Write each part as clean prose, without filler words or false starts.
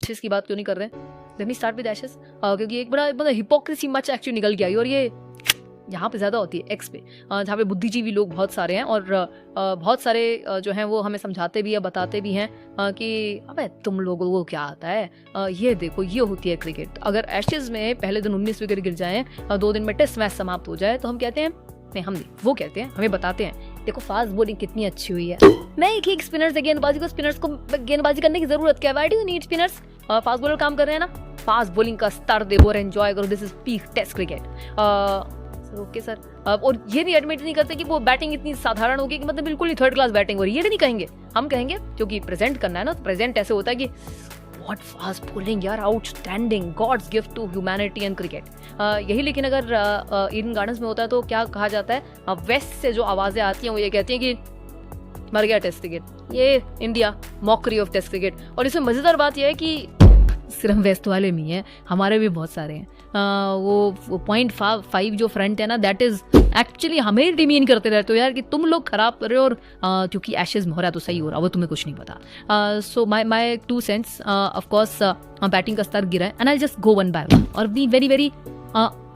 Ashes की बात क्यों नहीं कर रहे हैं? Let me start with ashes, क्योंकि एक बड़ा हिपोक्रेसी मच एक्चुअली निकल गया, और ये यहाँ पे ज़्यादा होती है एक्स पे, जहाँ पे बुद्धिजीवी लोग बहुत सारे हैं, और बहुत सारे जो हैं वो हमें समझाते भी है, बताते भी हैं कि अबे तुम लोगों को क्या आता है, ये देखो ये होती है क्रिकेट। अगर एशेज़ में पहले दिन 19 विकेट गिर जाएं, 2 दिन में टेस्ट मैच समाप्त हो जाए, तो हम कहते हैं नहीं, हम नहीं, वो कहते हैं, हमें बताते हैं देखो फास्ट बॉलिंग कितनी अच्छी हुई है। नहीं कि स्पिनर्स है, गेंदबाजी को, स्पिनर्स को गेंदबाजी करने की जरूरत क्या है? Why do you need spinners? Fast bowler काम कर रहे हैं ना, फास्ट बॉलिंग का स्तर देखो और एंजॉय करो, this is peak test cricket. Okay sir, और ये नहीं एडमिट नहीं करते कि वो बैटिंग इतनी साधारण होगी कि मतलब बिल्कुल ही थर्ड क्लास बैटिंग हो रही है, ये नहीं कहेंगे। हम कहेंगे क्योंकि प्रेजेंट करना है ना, प्रेजेंट ऐसे होता है कि व्हाट फास्ट बॉलिंग यार, outstanding, God's gift to humanity and cricket. यही लेकिन अगर ईडन गार्डन्स में होता है तो क्या कहा जाता है? वेस्ट से जो आवाज़ें आती हैं वो ये कहती हैं कि मर गया टेस्ट क्रिकेट, ये India, mockery of test cricket. और इसमें मज़ेदार बात यह है कि सिर्फ वेस्ट वाले में है, हमारे भी बहुत सारे हैं। वो 0.5 जो फ्रंट है ना, दैट इज एक्चुअली हमें डिमीन करते रहते हो यार कि तुम लोग खराब कर रहे हो, और क्योंकि एशेज में हो रहा है तो सही हो रहा है, वो तुम्हें कुछ नहीं पता। So my 2 cents, of course batting का स्तर गिरा है, and I just go one by one और be very very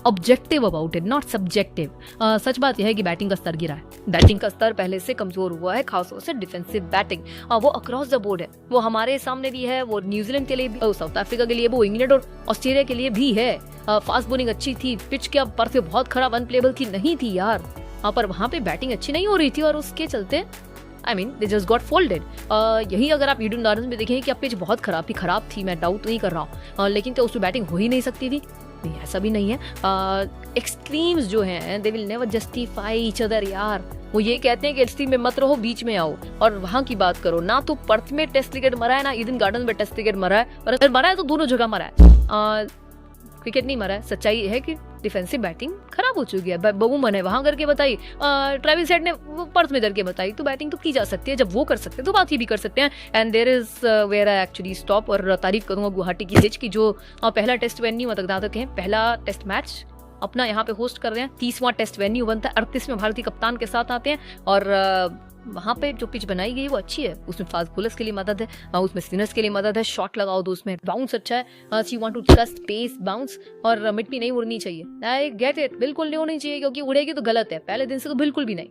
objective about it, not subjective. सच बात यह है कि बैटिंग का स्तर गिरा है, बैटिंग का स्तर पहले से कमजोर हुआ है, खासतौर से डिफेंसिव बैटिंग। वो अक्रॉस द बोर्ड है, वो हमारे सामने भी है, वो न्यूजीलैंड के लिए भी, साउथ अफ्रीका के लिए, वो इंग्लैंड और ऑस्ट्रेलिया के लिए भी है। फास्ट बॉलिंग अच्छी थी, पिच क्या बर्फ बहुत खराब अनप्लेबल थी नहीं थी यार, पर वहाँ पे बैटिंग अच्छी नहीं हो रही थी, और उसके चलते I mean they just got folded. यही अगर आप ईडन गार्डन्स में देखें कि अब पिच बहुत खराब थी, मैं डाउट नहीं कर रहा हूँ, लेकिन क्या उसमें बैटिंग हो ही नहीं सकती थी? नहीं, ऐसा भी नहीं है। एक्सट्रीम्स जो हैं they will never justify each other यार। वो ये कहते हैं कि एक्सट्रीम में मत रहो, बीच में आओ, और वहाँ की बात करो ना। तो पर्थ में टेस्ट क्रिकेट मरा है ना ईडन गार्डन में टेस्ट क्रिकेट मरा है, और अगर मरा है तो दोनों जगह मरा है, क्रिकेट नहीं मरा है। सच्चाई है कि डिफेंसिव बैटिंग खराब हो चुकी है। बबूमन है वहां करके बताई, ट्रेविस हेड ने पर्थ में करके बताई, तो बैटिंग तो की जा सकती है, जब वो कर सकते हैं तो बाकी भी कर सकते हैं। And there is where I actually stop, और तारीफ करूंगा गुवाहाटी की पिच की, जो पहला टेस्ट वेन्यू मतलब कहें पहला टेस्ट मैच अपना यहाँ पे होस्ट कर रहे हैं। 30वां टेस्ट वेन्यू बनता है, 38वें भारतीय कप्तान के साथ आते हैं, और वहाँ पे जो पिच बनाई गई वो अच्छी है, उसमें फास्ट बॉलर्स के लिए मदद है, उसमें स्पिनर्स के लिए मदद है, शॉट लगाओ तो उसमें बाउंस अच्छा है, you want to trust pace bounce, और मिट्टी नहीं उड़नी चाहिए। आई गेट इट, बिल्कुल नहीं उड़नी चाहिए, क्योंकि उड़ेगी तो गलत है, पहले दिन से तो बिल्कुल भी नहीं।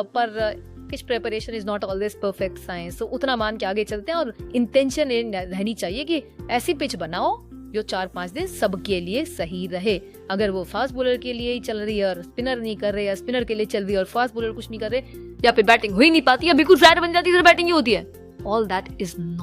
पर pitch preparation is not always perfect science, तो उतना मान के आगे चलते हैं, और इंटेंशन रहनी चाहिए कि ऐसी पिच बनाओ जो 4-5 दिन सबके लिए सही रहे। अगर वो फास्ट बॉलर के लिए ही चल रही है और स्पिनर नहीं कर रहे, या स्पिनर के लिए चल रही है और फास्ट बॉलर कुछ नहीं कर रहे, या फिर बैटिंग हो ही नहीं पाती, या बिल्कुल फ्लैट बन जाती है, बैटिंग ही होती है, ऑल दैट इज नॉट